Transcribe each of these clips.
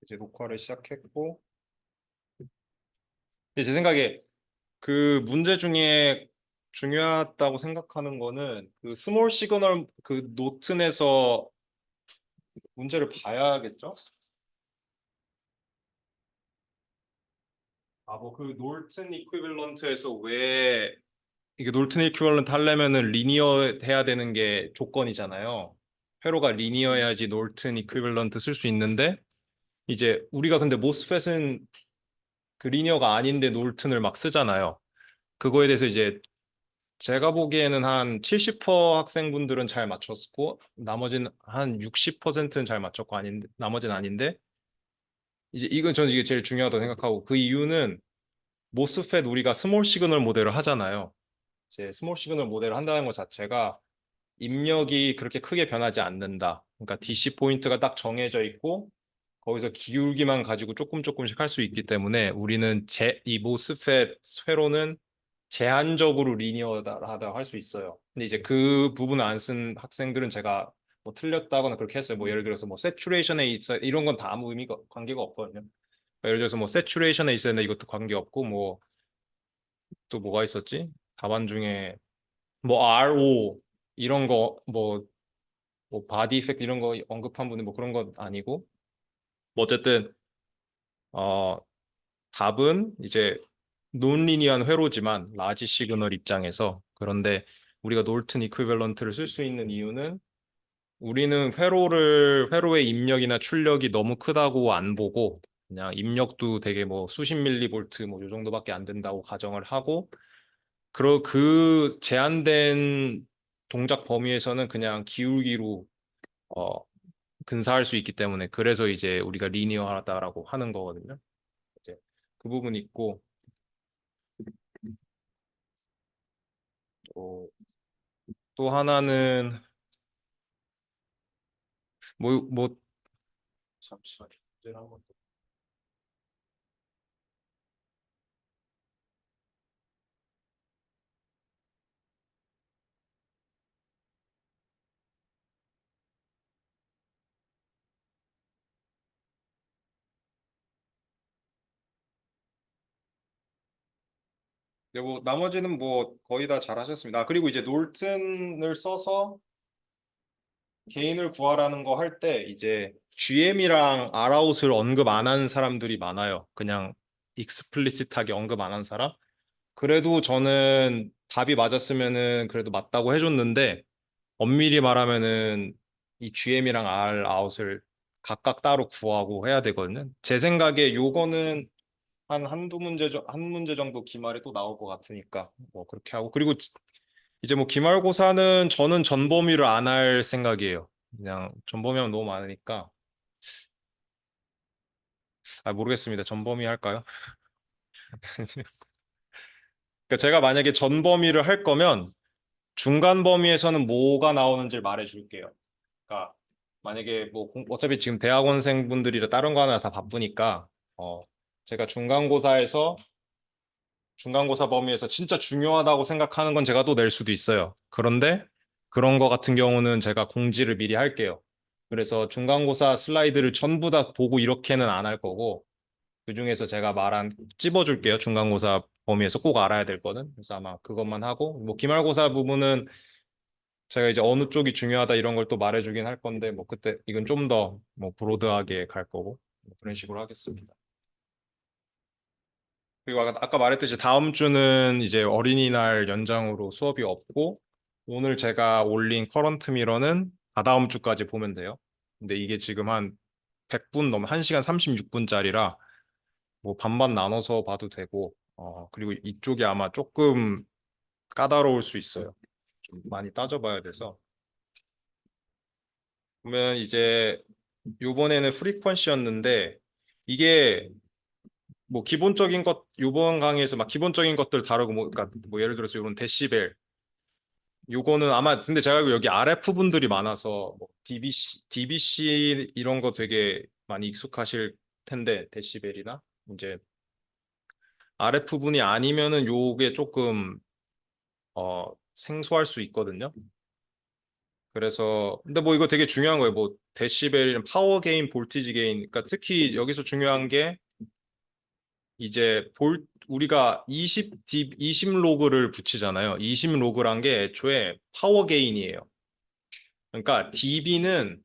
이제 녹화를 시작했고, 근데 제 생각에 그 문제 중에 중요하다고 생각하는 거는 그 스몰 시그널 그 노튼에서 문제를 봐야겠죠? 뭐 그 놀튼 이퀴밸런트에서 왜 이게 놀튼 이퀴밸런트 하려면은 리니어 해야 되는 게 조건이잖아요. 회로가 리니어해야지 놀튼 이퀴밸런트 쓸 수 있는데 이제 우리가 근데 모스펫은 그 리니어가 아닌데 놀튼을 막 쓰잖아요. 그거에 대해서 이제 제가 보기에는 한 70% 학생분들은 잘 맞췄고 나머지는 한 60%는 잘 맞췄고 아닌데 나머지는 아닌데 이제 이건 저는 이게 제일 중요하다고 생각하고 그 이유는 모스펫 우리가 스몰 시그널 모델을 하잖아요. 이제 스몰 시그널 모델을 한다는 것 자체가 입력이 그렇게 크게 변하지 않는다. 그러니까 DC 포인트가 딱 정해져 있고 거기서 기울기만 가지고 조금 조금씩 할 수 있기 때문에 우리는 이 모스펫 회로는 제한적으로 리니어하다 할 수 있어요. 근데 이제 그 부분을 안 쓴 학생들은 제가 뭐 틀렸다거나 그렇게 했어요. 뭐 예를 들어서 뭐 세츄레이션에 있어 이런 건 다 아무 의미가 관계가 없거든요. 그러니까 예를 들어서 뭐 세츄레이션에 있었는데 이것도 관계 없고 뭐 또 뭐가 있었지? 답안 중에 뭐 RO 이런 거 뭐 바디 이펙트 이런 거 언급한 분이 뭐 그런 건 아니고 뭐 어쨌든 어 답은 이제 논리니한 회로지만 라지 시그널 입장에서 그런데 우리가 놀튼 이퀴밸런트를 쓸 수 있는 이유는 우리는 회로의 입력이나 출력이 너무 크다고 안 보고 그냥 입력도 되게 뭐 수십 밀리볼트 뭐 요 정도밖에 안 된다고 가정을 하고 그 제한된 동작 범위에서는 그냥 기울기로 어, 근사할 수 있기 때문에 그래서 이제 우리가 리니어하다라고 하는 거거든요. 이제 그 부분이 있고 또, 또 하나는 뭐 잠시만요. 문제를 한번 더. 뭐 나머지는 뭐 거의 다 잘하셨습니다. 그리고 이제 놀튼을 써서 개인을 구하라는 거 할 때 이제 GM이랑 Rout을 언급 안 한 사람들이 많아요. 그냥 익스플리시트하게 언급 안 한 사람. 그래도 저는 답이 맞았으면은 그래도 맞다고 해줬는데 엄밀히 말하면은 이 GM이랑 Rout을 각각 따로 구하고 해야 되거든요. 제 생각에 요거는 한 문제 정도 기말에 또 나올 것 같으니까 뭐 그렇게 하고 그리고 이제 뭐 기말고사는 저는 전범위를 안 할 생각이에요. 그냥 전범위하면 너무 많으니까 모르겠습니다. 전범위 할까요? 그러니까 제가 만약에 전범위를 할 거면 중간 범위에서는 뭐가 나오는지 말해 줄게요. 그러니까 만약에 뭐 어차피 지금 대학원생분들이라 다른 거 하나 다 바쁘니까 어 제가 중간고사 범위에서 진짜 중요하다고 생각하는 건 제가 또 낼 수도 있어요. 그런데 그런 거 같은 경우는 제가 공지를 미리 할게요. 그래서 중간고사 슬라이드를 전부 다 보고 이렇게는 안 할 거고 그중에서 제가 말한 찝어줄게요. 중간고사 범위에서 꼭 알아야 될 거는. 그래서 아마 그것만 하고 뭐 기말고사 부분은 제가 이제 어느 쪽이 중요하다 이런 걸 또 말해주긴 할 건데 뭐 그때 이건 좀 더 뭐 브로드하게 갈 거고 뭐 그런 식으로 하겠습니다. 그리고 아까 말했듯이 다음 주는 이제 어린이날 연장으로 수업이 없고 오늘 제가 올린 커런트 미러는 다다음 주까지 보면 돼요. 근데 이게 지금 한 100분 넘 1시간 36분짜리라 뭐 반반 나눠서 봐도 되고 그리고 이쪽이 아마 조금 까다로울 수 있어요. 좀 많이 따져봐야 돼서 보면 이제 요번에는 프리퀀시였는데 이게 뭐 기본적인 것 요번 강의에서 막 기본적인 것들 다루고 뭐 그러니까 뭐 예를 들어서 요런 데시벨 요거는 아마 근데 제가 알기로 여기 RF 분들이 많아서 뭐 DBC 이런 거 되게 많이 익숙하실 텐데 데시벨이나 이제 RF 분이 아니면은 요게 조금 생소할 수 있거든요. 그래서 근데 뭐 이거 되게 중요한 거예요. 뭐 데시벨, 파워 게인, 볼티지 게인. 그러니까 특히 여기서 중요한 게 이제 우리가 20 로그를 붙이잖아요. 20 로그란 게 애초에 파워 게인이에요. 그러니까 dB는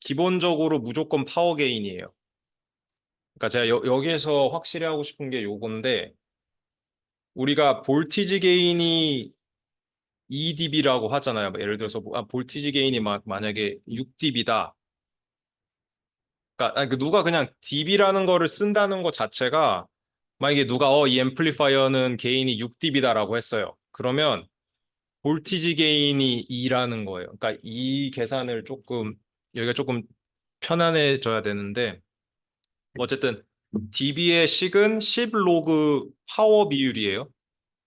기본적으로 무조건 파워 게인이에요. 그러니까 제가 여기에서 확실히 하고 싶은 게 요건데 우리가 볼티지 게인이 2dB라고 하잖아요. 뭐 예를 들어서 볼티지 게인이 만약에 6dB다. 그러니까 아니, 누가 그냥 dB라는 거를 쓴다는 것 자체가 만약에 누가 이 앰플리파이어는 게인이 6dB다라고 했어요. 그러면 볼티지 게인이 2라는 거예요. 그러니까 이 계산을 여기가 조금 편안해져야 되는데 어쨌든 dB의 식은 10 로그 파워 비율이에요.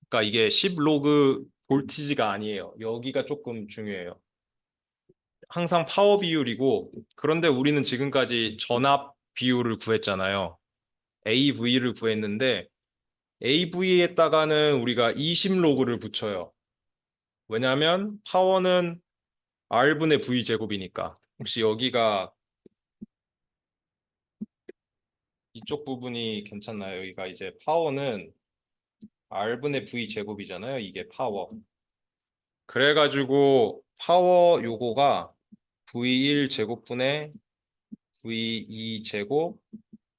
그러니까 이게 10 로그 볼티지가 아니에요. 여기가 조금 중요해요. 항상 파워 비율이고 그런데 우리는 지금까지 전압 비율을 구했잖아요. AV를 구했는데 AV에다가는 우리가 20 로그를 붙여요. 왜냐하면 파워는 R분의 V 제곱이니까. 혹시 여기가 이쪽 부분이 괜찮나요? 여기가 이제 파워는 R분의 V 제곱이잖아요. 이게 파워. 그래가지고 파워 요거가 V1 제곱분의 V2 제곱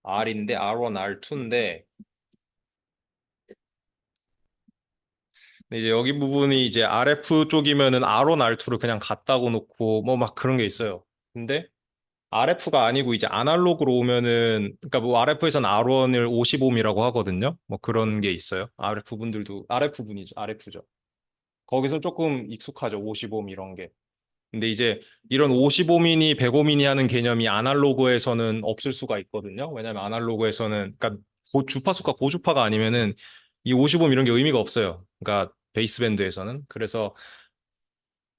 R인데 R1, R2인데 이제 여기 부분이 이제 RF 쪽이면은 R1, R2를 그냥 갖다고 놓고 뭐 막 그런 게 있어요. 근데 RF가 아니고 이제 아날로그로 오면은 그러니까 뭐 RF에서는 R1을 50옴이라고 하거든요. 뭐 그런 게 있어요. RF 분들도 RF 분이죠. RF죠. 거기서 조금 익숙하죠. 50옴 이런 게. 근데 이제 이런 50옴이니 100옴이니 하는 개념이 아날로그에서는 없을 수가 있거든요. 왜냐하면 아날로그에서는 그러니까 주파수가 고주파가 아니면은 이 50옴 이런 게 의미가 없어요. 그러니까 베이스밴드에서는. 그래서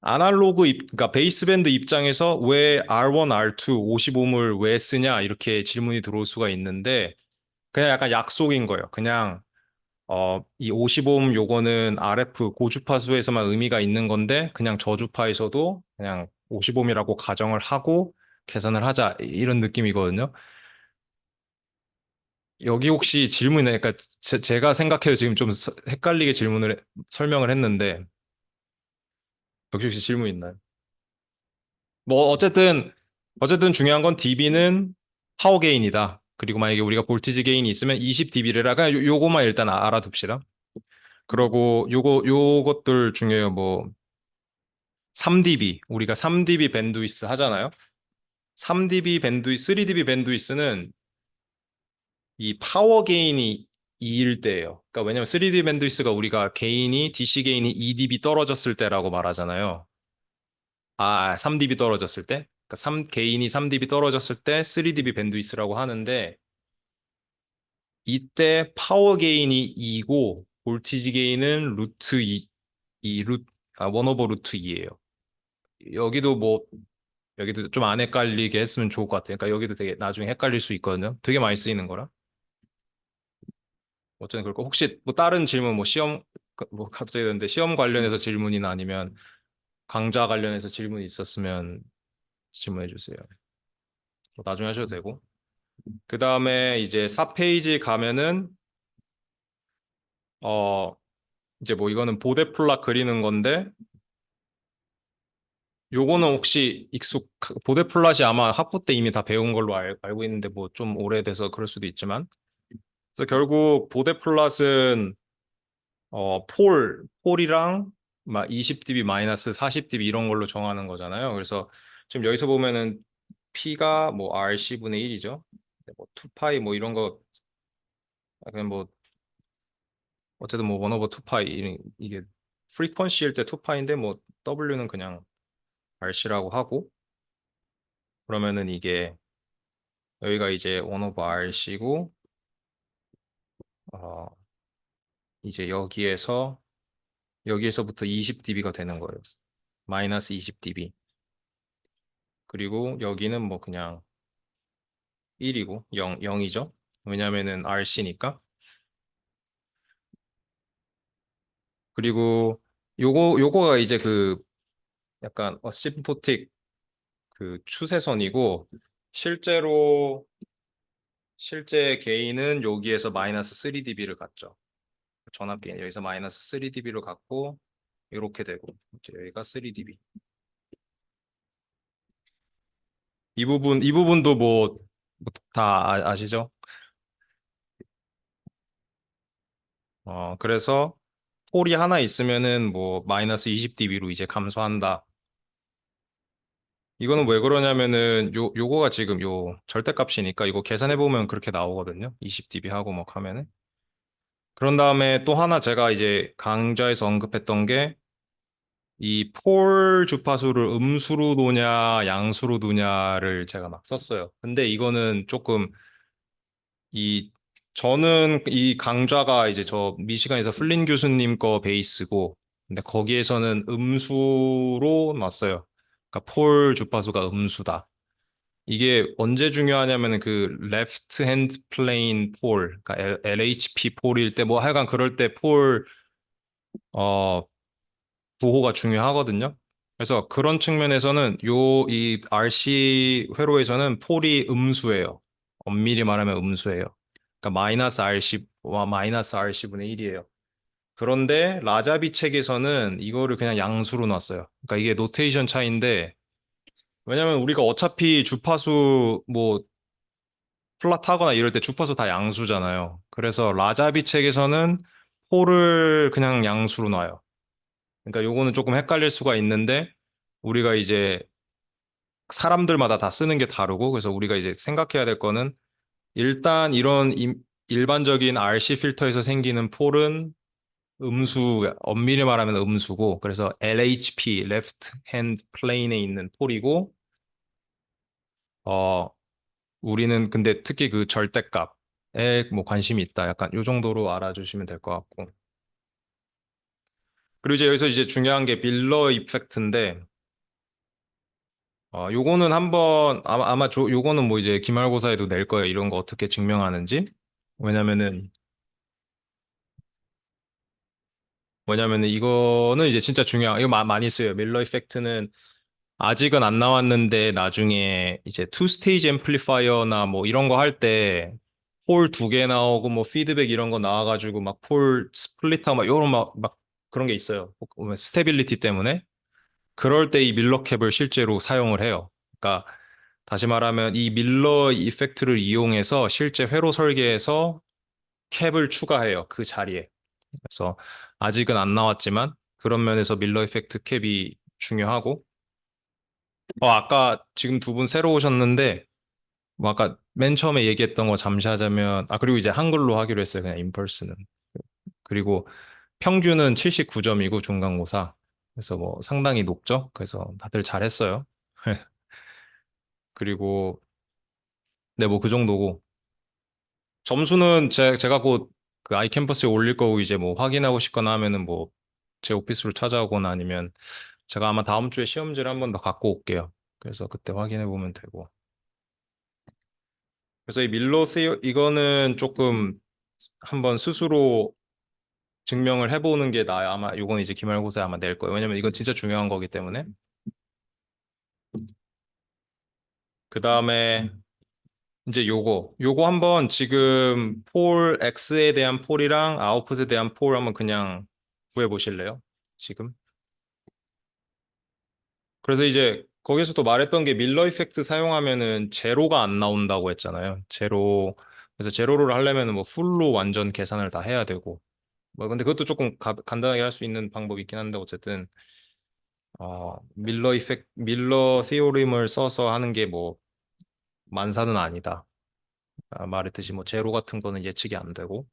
그러니까 베이스밴드 입장에서 왜 R1, R2, 50옴을 왜 쓰냐 이렇게 질문이 들어올 수가 있는데 그냥 약간 약속인 거예요. 그냥 이 50옴 요거는 RF 고주파수에서만 의미가 있는 건데 그냥 저주파에서도 그냥 50옴이라고 가정을 하고 계산을 하자 이런 느낌이거든요. 여기 혹시 질문이 그러니까 제가 생각해도 지금 좀 헷갈리게 설명을 했는데 혹시 질문 있나요? 뭐 어쨌든 중요한 건 dB는 파워 게인이다. 그리고 만약에 우리가 볼티지 게인이 있으면 20dB래라 그냥 요거만 일단 알아둡시다. 그러고 요것들 중에요. 뭐 3dB 우리가 3dB 밴드위스 하잖아요. 3dB 밴드위스, 3dB 밴드위스는 이 파워 게인이 2일 때예요. 그러니까 왜냐면 3dB 밴드위스가 우리가 DC 게인이 2dB 떨어졌을 때라고 말하잖아요. 3dB 떨어졌을 때? 그러니까 게인이 3dB 떨어졌을 때 3dB 밴드위스라고 하는데 이때 파워 게인이 2고 볼티지 게인은 루트 1 오버 루트 2예요. 여기도 뭐 여기도 좀 안 헷갈리게 했으면 좋을 것 같아요. 그러니까 여기도 되게 나중에 헷갈릴 수 있거든요. 되게 많이 쓰이는 거라. 어쨌든 그렇고 혹시 뭐 다른 질문 뭐 시험 뭐 갑자기 근데 시험 관련해서 질문이나 아니면 강좌 관련해서 질문이 있었으면 질문해 주세요. 뭐 나중에 하셔도 되고. 그 다음에 이제 4페이지 가면은 어 이제 뭐 이거는 보데플라 그리는 건데 요거는 혹시 보데플랫이 아마 학부 때 이미 다 배운 걸로 알고 있는데 뭐 좀 오래돼서 그럴 수도 있지만 그래서 결국 보데플랫은 폴이랑 막 20dB 마이너스 40dB 이런 걸로 정하는 거잖아요. 그래서 지금 여기서 보면은 P가 뭐 RC분의 1이죠. 뭐 2파이 뭐 이런 거 그냥 뭐 어쨌든 뭐 1 오버 2파이 이게 프리퀀시일 때 2파인데 뭐 W는 그냥 RC라고 하고 그러면은 이게 여기가 이제 1 오버 RC고 어 이제 여기에서부터 20dB가 되는 거예요. 마이너스 20dB. 그리고 여기는 뭐 그냥 1이고 0이죠. 왜냐면은 RC니까. 그리고 요거가 이제 그 약간 어시mp토틱 그 추세선이고 실제로 실제 게인은 여기에서 마이너스 3dB를 갖죠. 전압 게인 여기서 마이너스 3dB를 갖고 이렇게 되고 이제 여기가 3dB. 이 부분도 뭐 다 아시죠? 그래서 폴이 하나 있으면은 뭐 마이너스 20dB로 이제 감소한다. 이거는 왜 그러냐면은 요거가 지금 요 절대값이니까 이거 계산해 보면 그렇게 나오거든요. 20dB 하고 뭐 하면은. 그런 다음에 또 하나 제가 이제 강좌에서 언급했던 게 이 폴 주파수를 음수로 두냐 양수로 두냐를 제가 막 썼어요. 근데 이거는 조금 이 저는 이 강좌가 이제 저 미시간에서 플린 교수님 거 베이스고 근데 거기에서는 음수로 놨어요. 그러니까 폴 주파수가 음수다. 이게 언제 중요하냐면은 그 left hand plane 폴, 그러니까 LHP 폴일 때 뭐 하여간 그럴 때 폴 부호가 중요하거든요. 그래서 그런 측면에서는 이 RC 회로에서는 폴이 음수예요. 엄밀히 말하면 음수예요. 그러니까 마이너스 RC와 마이너스 RC분의 1이에요. 그런데 라자비 책에서는 이거를 그냥 양수로 놨어요. 그러니까 이게 노테이션 차이인데 왜냐면 우리가 어차피 주파수 뭐 플랫하거나 이럴 때 주파수 다 양수잖아요. 그래서 라자비 책에서는 폴을 그냥 양수로 놔요. 그러니까 요거는 조금 헷갈릴 수가 있는데 우리가 이제 사람들마다 다 쓰는 게 다르고 그래서 우리가 이제 생각해야 될 거는 일단 이런 일반적인 RC 필터에서 생기는 폴은 엄밀히 말하면 음수고 그래서 LHP Left Hand Plane에 있는 폴이고 어 우리는 근데 특히 그 절대값에 뭐 관심이 있다. 약간 요 정도로 알아주시면 될 것 같고. 그리고 이제 여기서 이제 중요한 게 밀러 이펙트인데, 요거는 한번, 요거는 뭐 이제 기말고사에도 낼 거예요. 이런 거 어떻게 증명하는지. 왜냐면은, 뭐냐면은 이거는 이제 진짜 이거 많이 써요. 밀러 이펙트는 아직은 안 나왔는데 나중에 이제 투 스테이지 앰플리파이어나 뭐 이런 거 할 때 폴 두 개 나오고 뭐 피드백 이런 거 나와가지고 막 폴 스플리터 막 이런 막 그런 게 있어요. 스테빌리티 때문에. 그럴 때 이 밀러 캡을 실제로 사용을 해요. 그러니까 다시 말하면 이 밀러 이펙트를 이용해서 실제 회로 설계에서 캡을 추가해요. 그 자리에. 그래서 아직은 안 나왔지만 그런 면에서 밀러 이펙트 캡이 중요하고 아까 지금 두 분 새로 오셨는데 뭐 아까 맨 처음에 얘기했던 거 잠시 하자면 그리고 이제 한글로 하기로 했어요. 그냥 인펄스는. 그리고 평균은 79점이고 중간고사. 그래서 뭐 상당히 높죠. 그래서 다들 잘했어요. 그리고 네, 뭐 그 정도고. 점수는 제가 곧 그 아이캠퍼스에 올릴 거고 이제 뭐 확인하고 싶거나 하면은 뭐 제 오피스로 찾아오거나 아니면 제가 아마 다음 주에 시험지를 한 번 더 갖고 올게요. 그래서 그때 확인해 보면 되고. 그래서 이 이거는 조금 한번 스스로 증명을 해보는 게 나아요. 아마 이건 이제 기말고사에 아마 낼 거예요. 왜냐면 이건 진짜 중요한 거기 때문에. 그 다음에 이제 요거 한번 지금 폴 X에 대한 폴이랑 아웃풋에 대한 폴 한번 그냥 구해 보실래요? 지금. 그래서 이제 거기서 또 말했던 게 밀러 이펙트 사용하면은 제로가 안 나온다고 했잖아요. 제로. 그래서 제로를 하려면은 뭐 풀로 완전 계산을 다 해야 되고. 뭐 근데 그것도 조금 간단하게 할 수 있는 방법이 있긴 한데 어쨌든 밀러 시오림을 써서 하는 게 뭐 만사는 아니다. 말했듯이 뭐 제로 같은 거는 예측이 안 되고.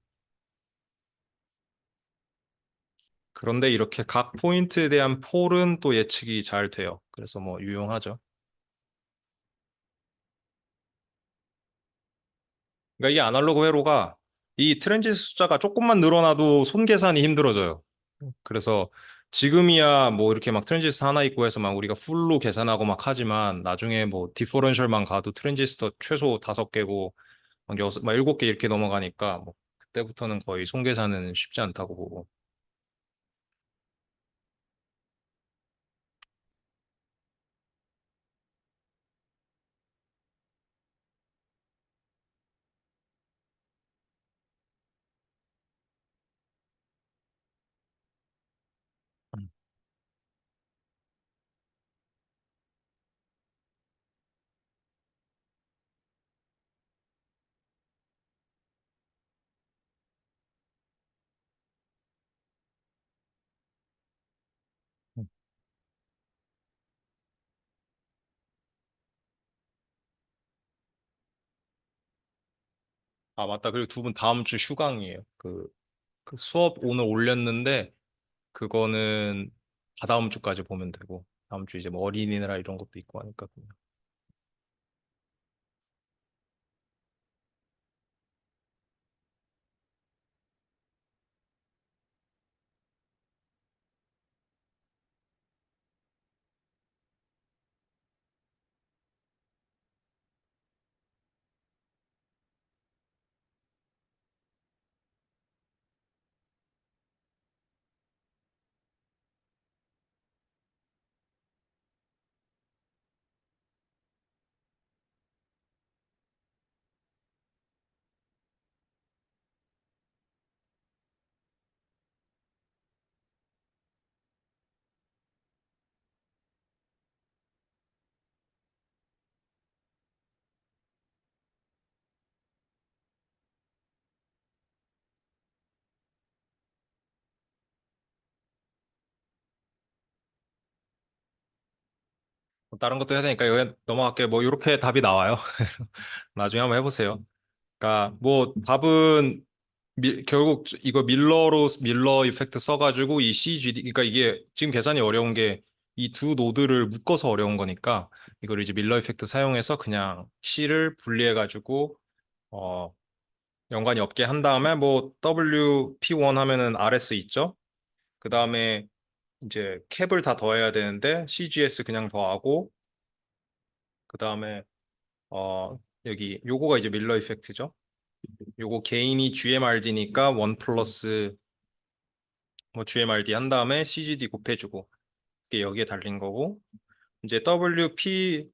그런데 이렇게 각 포인트에 대한 폴은 또 예측이 잘 돼요. 그래서 뭐 유용하죠. 그러니까 이 아날로그 회로가 이 트랜지스 숫자가 조금만 늘어나도 손 계산이 힘들어져요. 그래서 지금이야 뭐 이렇게 막 트랜지스터 하나 있고 해서 막 우리가 풀로 계산하고 막 하지만 나중에 뭐 디퍼런셜만 가도 트랜지스터 최소 5개고 막 막 7개 이렇게 넘어가니까 뭐 그때부터는 거의 손 계산은 쉽지 않다고 보고. 아, 맞다. 그리고 두 분 다음 주 휴강이에요. 그 수업 오늘 올렸는데 그거는 다다음 주까지 보면 되고 다음 주 이제 뭐 어린이날 이런 것도 있고 하니까 그냥. 뭐 다른 것도 해야 되니까 여기 넘어갈게요. 뭐 이렇게 답이 나와요. 나중에 한번 해보세요. 그러니까 뭐 답은 결국 이거 밀러 이펙트 써가지고 이 CGD 그러니까 이게 지금 계산이 어려운 게 이 두 노드를 묶어서 어려운 거니까 이걸 이제 밀러 이펙트 사용해서 그냥 C를 분리해가지고 어 연관이 없게 한 다음에 뭐 WP1 하면은 RS 있죠? 그 다음에 이제 캡을 다 더해야 되는데 CGS 그냥 더하고 그 다음에 여기 요거가 이제 밀러 이펙트죠. 요거 개인이 GMRD니까 1 플러스 뭐 GMRD 한 다음에 CGD 곱해주고 이게 여기에 달린 거고 이제 WP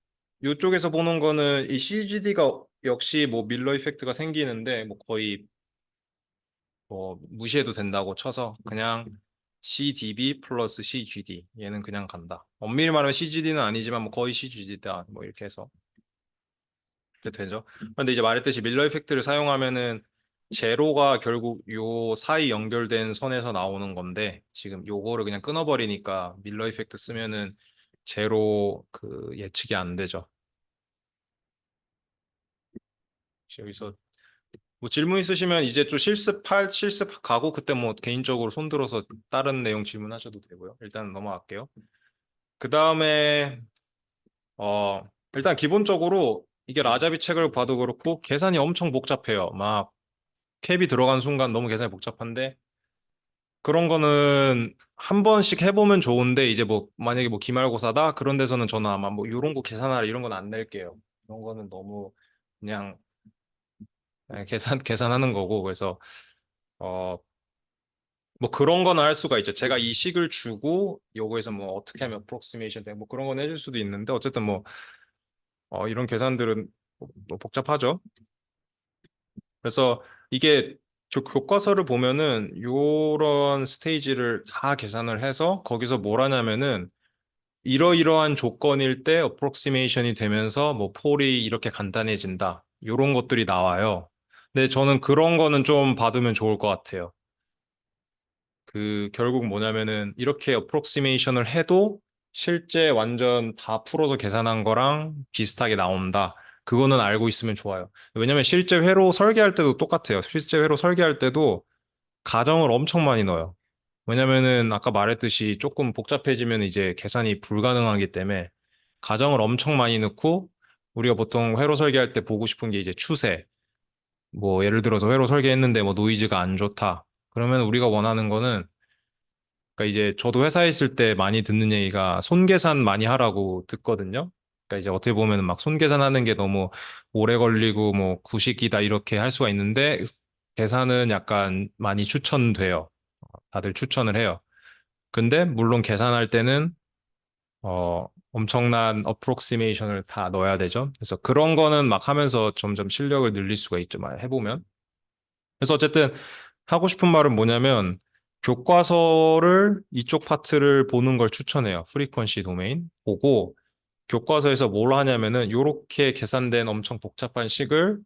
요쪽에서 보는 거는 이 CGD가 역시 뭐 밀러 이펙트가 생기는데 뭐 거의 뭐 무시해도 된다고 쳐서 그냥 CDB 플러스 CGD 얘는 그냥 간다. 엄밀히 말하면 CGD는 아니지만 뭐 거의 CGD다 뭐 이렇게 해서 이렇게 되죠. 근데 이제 말했듯이 밀러 이펙트를 사용하면은 제로가 결국 요 사이 연결된 선에서 나오는 건데 지금 요거를 그냥 끊어버리니까 밀러 이펙트 쓰면은 제로 그 예측이 안 되죠. 여기서 뭐 질문 있으시면 이제 좀 실습 가고 그때 뭐 개인적으로 손들어서 다른 내용 질문하셔도 되고요. 일단 넘어갈게요. 그 다음에 일단 기본적으로 이게 라자비 책을 봐도 그렇고 계산이 엄청 복잡해요. 막 캡이 들어간 순간 너무 계산이 복잡한데 그런 거는 한 번씩 해보면 좋은데 이제 뭐 만약에 뭐 기말고사다 그런 데서는 저는 아마 뭐 이런 거 계산하라 이런 건 안 낼게요. 이런 거는 너무 그냥 계산하는 거고 그래서 어 뭐 그런 거는 할 수가 있죠. 제가 이 식을 주고 요거에서 뭐 어떻게 하면 어프록시메이션 돼. 뭐 그런 건 해줄 수도 있는데 어쨌든 뭐 이런 계산들은 뭐 복잡하죠. 그래서 이게 저 교과서를 보면은 요런 스테이지를 다 계산을 해서 거기서 뭘 하냐면은 이러이러한 조건일 때 어프록시메이션이 되면서 뭐 폴이 이렇게 간단해진다. 요런 것들이 나와요. 근데 저는 그런 거는 좀 받으면 좋을 것 같아요. 그 결국 뭐냐면은 이렇게 어프록시메이션을 해도 실제 완전 다 풀어서 계산한 거랑 비슷하게 나온다. 그거는 알고 있으면 좋아요. 왜냐면 실제 회로 설계할 때도 똑같아요. 실제 회로 설계할 때도 가정을 엄청 많이 넣어요. 왜냐면은 아까 말했듯이 조금 복잡해지면 이제 계산이 불가능하기 때문에 가정을 엄청 많이 넣고 우리가 보통 회로 설계할 때 보고 싶은 게 이제 추세. 뭐 예를 들어서 회로 설계했는데 뭐 노이즈가 안 좋다. 그러면 우리가 원하는 거는 그러니까 이제 저도 회사에 있을 때 많이 듣는 얘기가 손계산 많이 하라고 듣거든요. 그러니까 이제 어떻게 보면 막 손계산하는 게 너무 오래 걸리고 뭐 구식이다 이렇게 할 수가 있는데 계산은 약간 많이 추천돼요. 다들 추천을 해요. 근데 물론 계산할 때는 엄청난 어프록시메이션을 다 넣어야 되죠. 그래서 그런 거는 막 하면서 점점 실력을 늘릴 수가 있죠. 막 해보면. 그래서 어쨌든 하고 싶은 말은 뭐냐면 교과서를 이쪽 파트를 보는 걸 추천해요. 프리퀀시 도메인 보고 교과서에서 뭘 하냐면은 요렇게 계산된 엄청 복잡한 식을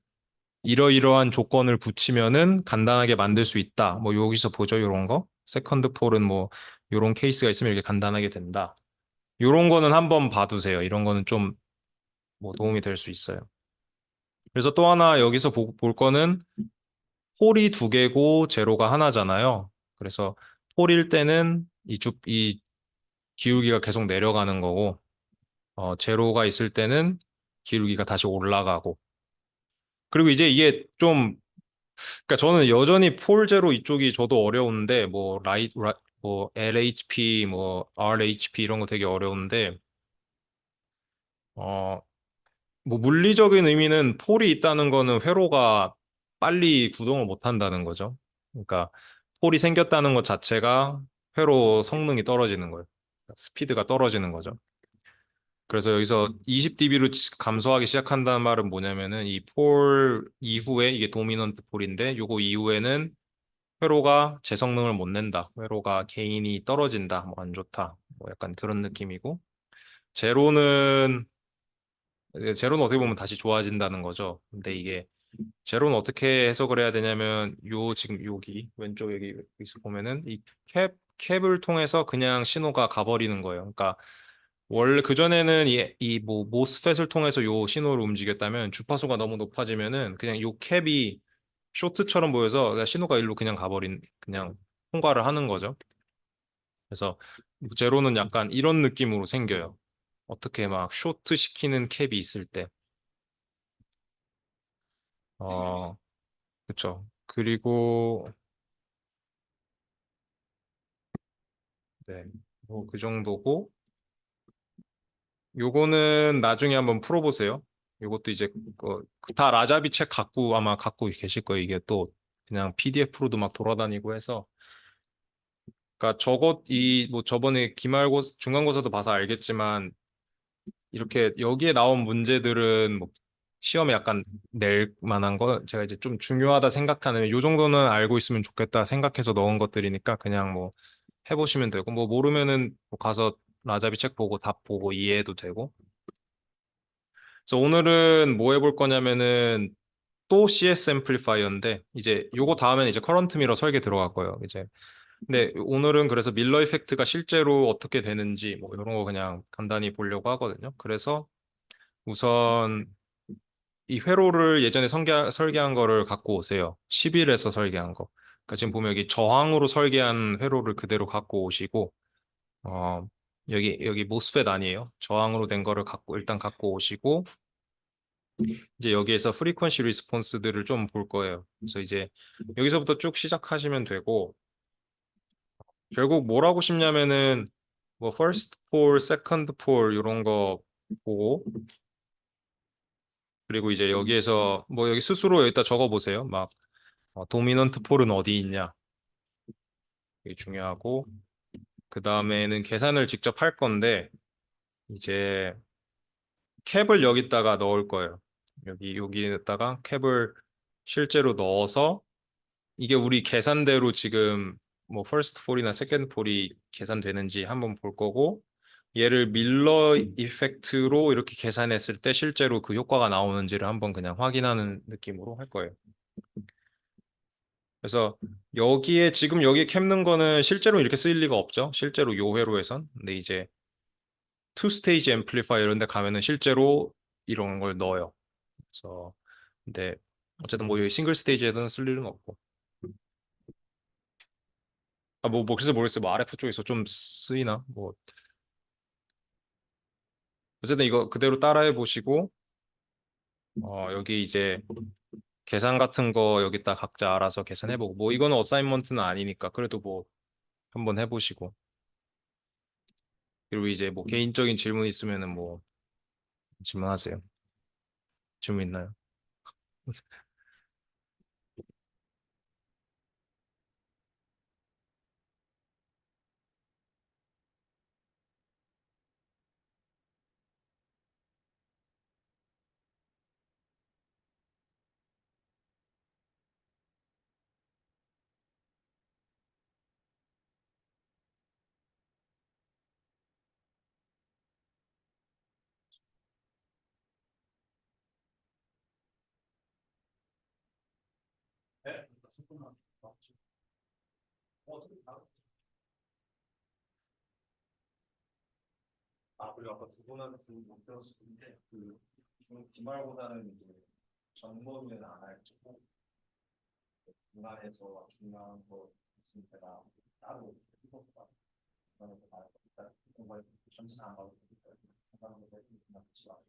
이러이러한 조건을 붙이면은 간단하게 만들 수 있다. 뭐 여기서 보죠, 요런 거. 세컨드 폴은 뭐 요런 케이스가 있으면 이렇게 간단하게 된다. 요런 거는 한번 봐두세요. 이런 거는 좀 뭐 도움이 될 수 있어요. 그래서 또 하나 여기서 볼 거는 폴이 두 개고 제로가 하나잖아요. 그래서 폴일 때는 이 기울기가 계속 내려가는 거고, 제로가 있을 때는 기울기가 다시 올라가고. 그리고 이제 이게 좀, 그러니까 저는 여전히 폴 제로 이쪽이 저도 어려운데, 뭐 LHP, 뭐 RHP 이런 거 되게 어려운데, 어, 뭐 물리적인 의미는 폴이 있다는 거는 회로가 빨리 구동을 못 한다는 거죠. 그러니까 폴이 생겼다는 것 자체가 회로 성능이 떨어지는 거예요. 스피드가 떨어지는 거죠. 그래서 여기서 20dB로 감소하기 시작한다는 말은 뭐냐면은 이 폴 이후에 이게 도미넌트 폴인데 요거 이후에는 회로가 제 성능을 못 낸다. 회로가 개인이 떨어진다. 뭐 안 좋다. 뭐 약간 그런 느낌이고 제로는 제로는 어떻게 보면 다시 좋아진다는 거죠. 근데 이게 제로는 어떻게 해석을 해야 되냐면 요 지금 여기 왼쪽 여기서 보면은 이 캡을 통해서 그냥 신호가 가버리는 거예요. 그러니까 원래 그전에는 이뭐 모스펫을 통해서 요 신호를 움직였다면 주파수가 너무 높아지면은 그냥 요 캡이 쇼트처럼 보여서 그냥 신호가 일로 그냥 가버린 그냥 통과를 하는 거죠. 그래서 제로는 약간 이런 느낌으로 생겨요. 어떻게 막 쇼트 시키는 캡이 있을 때. 어, 그쵸. 그리고 네, 뭐 그 정도고 요거는 나중에 한번 풀어보세요. 요것도 이제 다 라자비 책 갖고 아마 갖고 계실 거예요. 이게 또 그냥 PDF로도 막 돌아다니고 해서 그러니까 저것 이 뭐 저번에 기말고사 중간고사도 봐서 알겠지만 이렇게 여기에 나온 문제들은 뭐 시험에 약간 낼 만한 거 제가 이제 좀 중요하다 생각하는 요 정도는 알고 있으면 좋겠다 생각해서 넣은 것들이니까 그냥 뭐 해보시면 되고 뭐 모르면은 뭐 가서 라자비 책 보고 답 보고 이해해도 되고 그래서 오늘은 뭐 해볼 거냐면은 또 CS 앰플리파이어인데 이제 요거 다음엔 이제 커런트 미러 설계 들어갈 거예요 이제 근데 오늘은 그래서 밀러 이펙트가 실제로 어떻게 되는지 뭐 이런 거 그냥 간단히 보려고 하거든요 그래서 우선 이 회로를 예전에 설계한 거를 갖고 오세요 11에서 설계한 거 그러니까 지금 보면 여기 저항으로 설계한 회로를 그대로 갖고 오시고 어, 여기 모스펫 아니에요. 저항으로 된 거를 일단 갖고 오시고, 이제 여기에서 프리퀀시 리스폰스들을 좀 볼 거예요. 그래서 이제 여기서부터 쭉 시작하시면 되고, 결국 뭘 하고 싶냐면은, 뭐, first pole, second pole, 이런 거 보고, 그리고 이제 여기에서, 뭐, 여기 스스로 여기다 적어 보세요. 막, 도미넌트 폴은 어디 있냐. 이게 중요하고, 그 다음에는 계산을 직접 할 건데, 이제, 캡을 여기다가 넣을 거예요. 여기에다가 캡을 실제로 넣어서 이게 우리 계산대로 지금 뭐 퍼스트 폴이나 세컨드 폴이 계산되는지 한번 볼 거고 얘를 밀러 이펙트로 이렇게 계산했을 때 실제로 그 효과가 나오는지를 한번 그냥 확인하는 느낌으로 할 거예요. 그래서 여기에 지금 여기 캡 넣은 거는 실제로 이렇게 쓰일 리가 없죠. 실제로 요 회로에선. 근데 이제 투 스테이지 앰플리파이어 이런 데 가면은 실제로 이런 걸 넣어요. 그래서 근데 어쨌든 뭐 여기 싱글 스테이지에는 쓸 일은 없고 뭐 그래서 모르겠어요 뭐 RF 쪽에서 좀 쓰이나 뭐 어쨌든 이거 그대로 따라해 보시고 여기 이제 계산 같은 거 여기다 각자 알아서 계산해 보고 뭐 이거는 어사이먼트는 아니니까 그래도 뭐 한번 해보시고 그리고 이제 뭐 개인적인 질문 있으면은 뭐 질문하세요. 질문 있나요? 네? 그리고 아까 두 분한테 못 들었을 텐데 기말보다는 이제 정보는 안 할고 중간에서 중요한 거 있으면 제가 따로 해서 중간에서 말고 일단 공부할 전체는 안 봐도 되니까 중간에 같이 와서